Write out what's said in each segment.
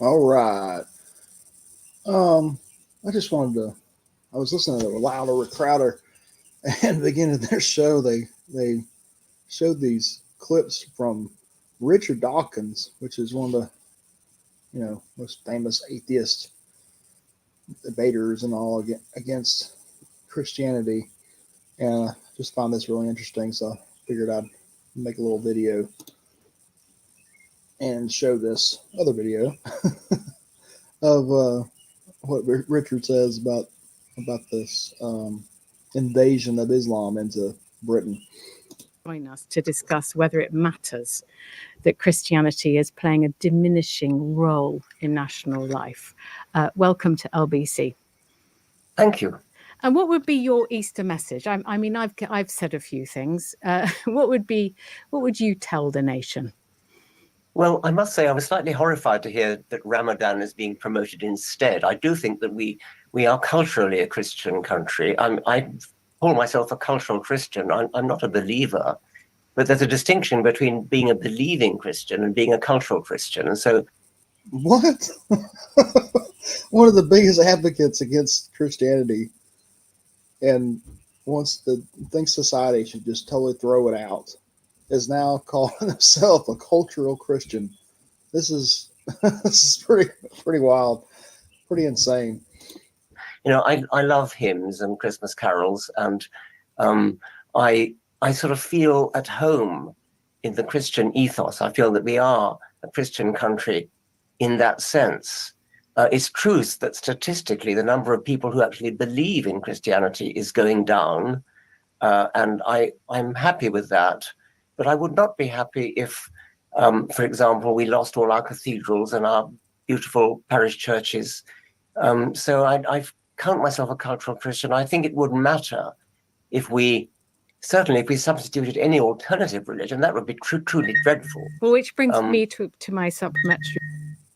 All right. Um, I just wanted to. I was listening to Louder with Crowder, and at the beginning of their show, they showed these clips from Richard Dawkins, which is one of the most famous atheist debaters and all against Christianity, and I just found this really interesting. So I figured I'd make a little video and show this other video of what Richard says about this invasion of Islam into Britain. Join us to discuss whether it matters that Christianity is playing a diminishing role in national life. Welcome to LBC. Thank you. And what would be your Easter message? I mean, I've said a few things. What would you tell the nation? Well, I must say I was slightly horrified to hear that Ramadan is being promoted instead. I do think that we are culturally a Christian country. I call myself a cultural Christian. I'm not a believer, but there's a distinction between being a believing Christian and being a cultural Christian. And so, what? One of the biggest advocates against Christianity, and thinks society should just totally throw it out, is now calling himself a cultural Christian. This is pretty wild, pretty insane. I love hymns and Christmas carols, and I sort of feel at home in the Christian ethos. I feel that we are a Christian country in that sense. It's true that statistically the number of people who actually believe in Christianity is going down, and I'm happy with that. But I would not be happy if, for example, we lost all our cathedrals and our beautiful parish churches. So I count myself a cultural Christian. I think it wouldn't matter if we substituted any alternative religion. That would be truly dreadful. Well, which brings me to my supplementary.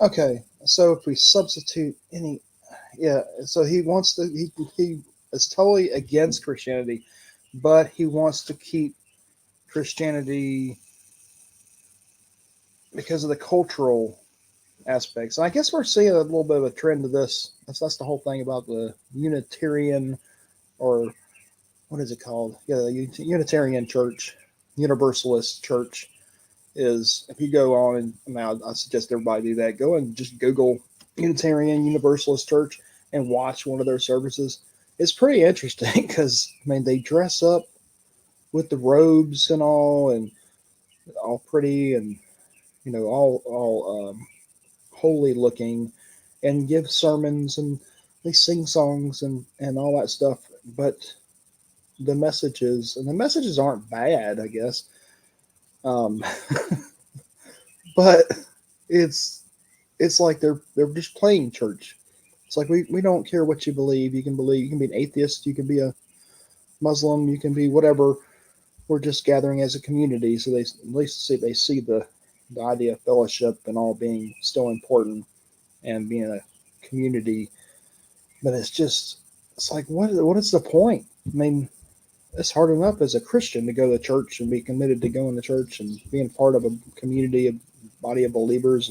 Okay, so if we substitute any, so he wants to, he is totally against Christianity, but he wants to keep Christianity because of the cultural aspects. And I guess we're seeing a little bit of a trend of this. That's the whole thing about the Unitarian, or what is it called? Yeah, the Unitarian Church, Universalist Church, is, if you go on, and now I suggest everybody do that, go and just Google Unitarian Universalist Church and watch one of their services. It's pretty interesting because, I mean, they dress up with the robes and all pretty, and all holy looking, and give sermons, and they sing songs and all that stuff. But the messages aren't bad, I guess. But it's like they're just playing church. It's like we don't care what you believe. You can be an atheist, you can be a Muslim, you can be whatever. We're just gathering as a community, so they see the idea of fellowship and all being still important and being a community. But it's like, what is the point? I mean, it's hard enough as a Christian to go to church and be committed to going to church and being part of a community, a body of believers,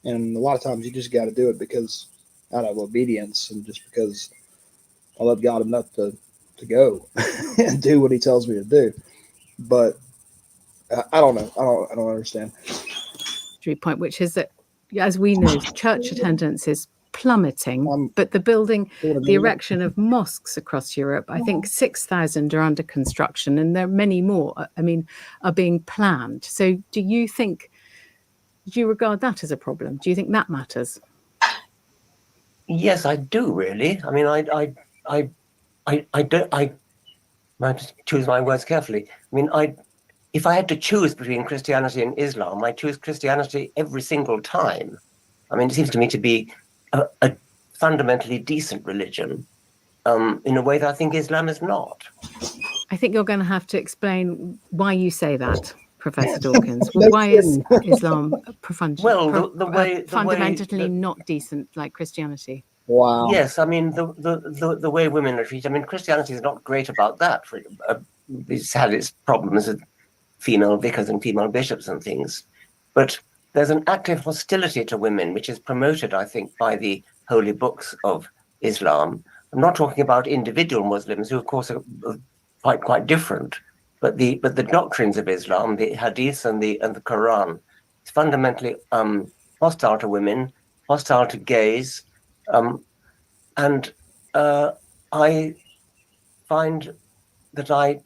and a lot of times you just got to do it because out of obedience and just because I love God enough to go and do what he tells me to do. But I don't know. I don't understand. Point, which is that, as we know, church attendance is plummeting, but the erection of mosques across Europe, I think 6,000 are under construction, and there are many more, are being planned. So do you regard that as a problem? Do you think that matters? Yes, I do, really. I mean, I might choose my words carefully. I mean, if I had to choose between Christianity and Islam, I choose Christianity every single time. I mean, it seems to me to be a fundamentally decent religion, in a way that I think Islam is not. I think you're going to have to explain why you say that, Professor Dawkins. Why is Islam fundamentally not decent like Christianity? Wow. Yes, I mean, the way women are treated. I mean, Christianity is not great about that. It's had its problems with female vicars and female bishops and things. But there's an active hostility to women, which is promoted, I think, by the holy books of Islam. I'm not talking about individual Muslims, who, of course, are quite different, but the doctrines of Islam, the Hadith and the Quran, is fundamentally hostile to women, hostile to gays, and I find that I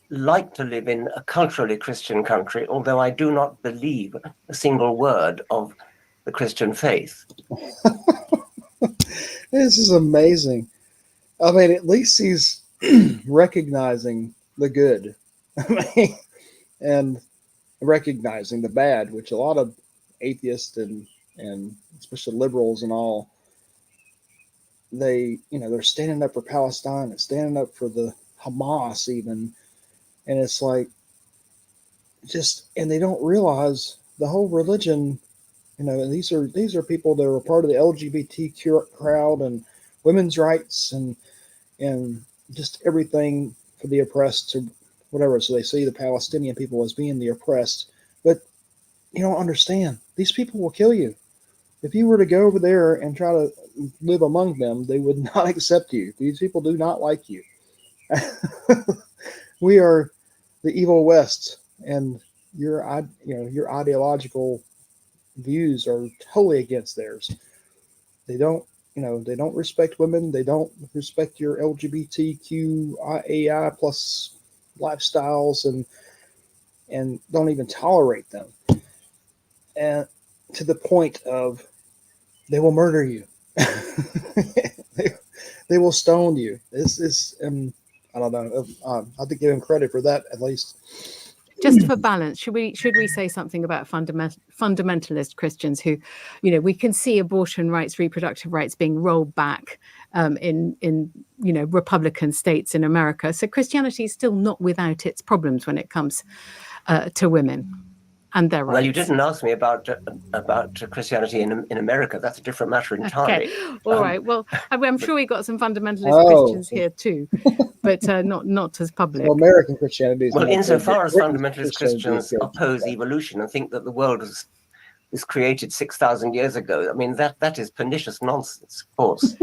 like to live in a culturally Christian country, although I do not believe a single word of the Christian faith. This is amazing. I mean, at least he's recognizing the good and recognizing the bad, which a lot of atheists and especially liberals and all, they're standing up for Palestine and standing up for the Hamas even. And it's like, and they don't realize the whole religion, and these are people that are part of the LGBT crowd and women's rights and just everything for the oppressed or whatever. So they see the Palestinian people as being the oppressed, but you don't understand. These people will kill you. If you were to go over there and try to live among them, they would not accept you. These people do not like you. We are the evil West, and your ideological views are totally against theirs. They don't respect women. They don't respect your LGBTQIA plus lifestyles, and don't even tolerate them. And to the point of they will murder you. They will stone you. This is I don't know. I have to give him credit for that, at least. Just for balance, should we say something about fundamentalist Christians who, we can see abortion rights, reproductive rights being rolled back in Republican states in America. So Christianity is still not without its problems when it comes to women and their rights. Well, you didn't ask me about Christianity in America. That's a different matter entirely. Okay, all right. Well, I'm sure we got some fundamentalist Christians here too, but not as public. So American Christianity is insofar as fundamentalist Christians oppose evolution and think that the world was created 6,000 years ago, I mean that is pernicious nonsense, of course.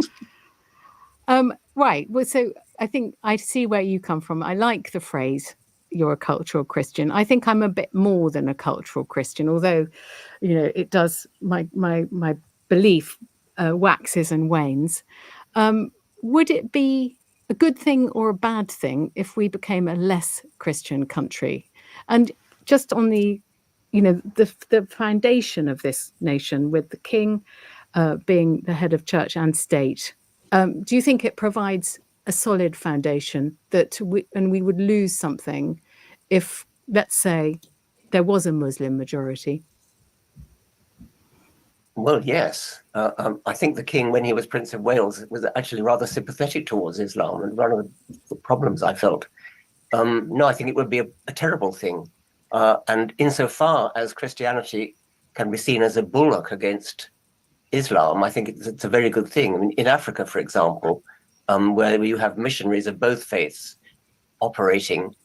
Right. Well, so I think I see where you come from. I like the phrase, you're a cultural Christian. I think I'm a bit more than a cultural Christian, although, it does, my belief waxes and wanes. Would it be a good thing or a bad thing if we became a less Christian country? And just on the foundation of this nation, with the king being the head of church and state, do you think it provides a solid foundation that we would lose something if, let's say, there was a Muslim majority? Well, yes. I think the king, when he was Prince of Wales, was actually rather sympathetic towards Islam, and one of the problems I felt. No, I think it would be a terrible thing. And insofar as Christianity can be seen as a bulwark against Islam, I think it's a very good thing. I mean, in Africa, for example, where you have missionaries of both faiths operating,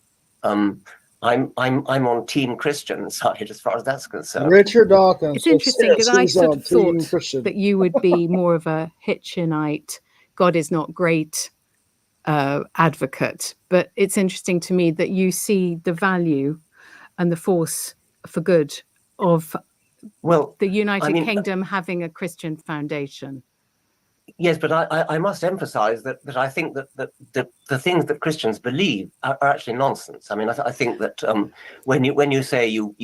I'm on Team Christian side as far as that's concerned. Richard Dawkins. It's interesting because I sort of thought that you would be more of a Hitchinite, God is not great advocate. But it's interesting to me that you see the value and the force for good of the United Kingdom having a Christian foundation. Yes, but I must emphasize that I think that the things that Christians believe are actually nonsense. I mean, I think that when you say you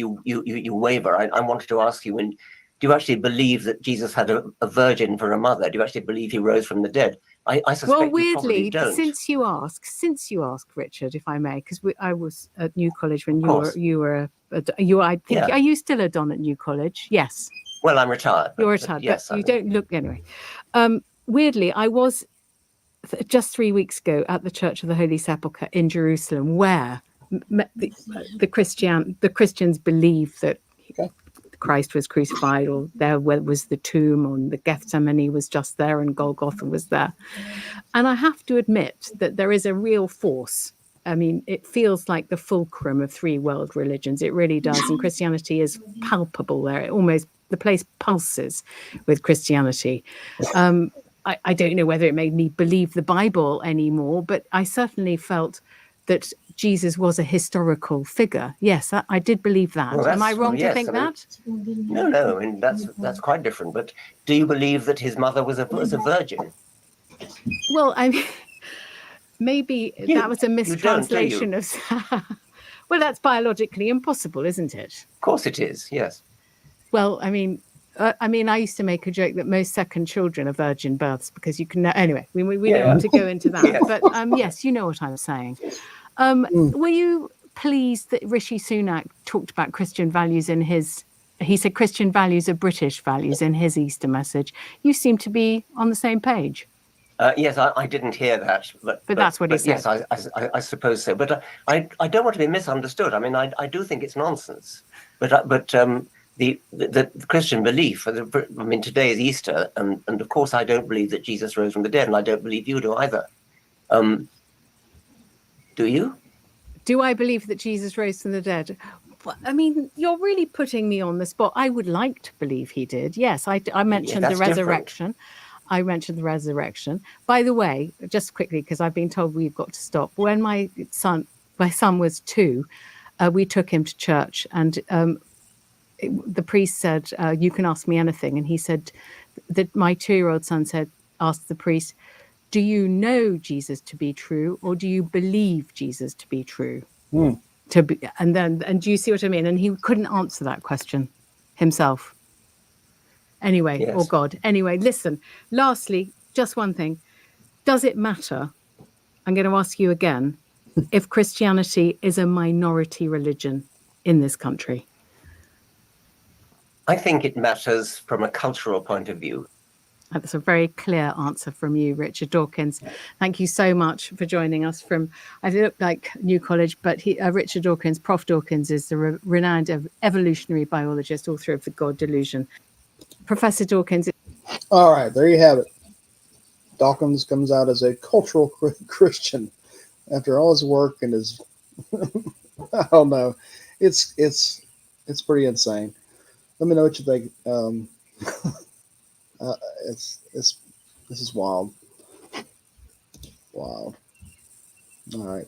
waver, I wanted to ask you, do you actually believe that Jesus had a virgin for a mother? Do you actually believe he rose from the dead? I suspect well, weirdly, you probably don't. since you ask, Richard, if I may, because I was at New College when are you still a Don at New College? Yes. Well, I'm retired. You're retired, yes, but you don't look anyway. Weirdly, I was just 3 weeks ago at the Church of the Holy Sepulchre in Jerusalem, where the Christians believe that Christ was crucified, or there was the tomb, or the Gethsemane was just there, and Golgotha was there. And I have to admit that there is a real force I mean, it feels like the fulcrum of three world religions. It really does. And Christianity is palpable there. The place pulses with Christianity. I don't know whether it made me believe the Bible anymore, but I certainly felt that Jesus was a historical figure. Yes, I did believe that. Well, am I wrong to yes, think that? No. I mean, that's quite different. But do you believe that his mother was a virgin? Well, I mean, maybe that was a mistranslation of. Well, that's biologically impossible, isn't it? Of course it is. Yes. Well, I mean, I used to make a joke that most second children are virgin births because you can. Anyway, we don't want to go into that. Yes. But yes, you know what I'm saying. Were you pleased that Rishi Sunak talked about Christian values in his? He said Christian values are British values in his Easter message. You seem to be on the same page. Yes, I didn't hear that, but that's what he said. Yes, I suppose so. But I don't want to be misunderstood. I mean, I do think it's nonsense. But the Christian belief. I mean, today is Easter, and of course, I don't believe that Jesus rose from the dead, and I don't believe you do either. Do you? Do I believe that Jesus rose from the dead? I mean, you're really putting me on the spot. I would like to believe he did. Yes, I mentioned the resurrection. Different. I mentioned the resurrection. By the way, just quickly, because I've been told we've got to stop. When my son was 2, we took him to church, and the priest said, "You can ask me anything." And he said that my 2-year-old son asked the priest, "Do you know Jesus to be true, or do you believe Jesus to be true?" And do you see what I mean? And he couldn't answer that question himself. Anyway, yes. Oh God. Anyway, listen, lastly, just one thing. Does it matter? I'm going to ask you again, if Christianity is a minority religion in this country? I think it matters from a cultural point of view. That's a very clear answer from you, Richard Dawkins. Thank you so much for joining us from, I look like New College, but Richard Dawkins, Prof. Dawkins, is the renowned evolutionary biologist, author of The God Delusion. Professor Dawkins. All right, there you have it. Dawkins comes out as a cultural Christian after all his work and his, I don't know, it's pretty insane. Let me know what you think. This is wild. All right.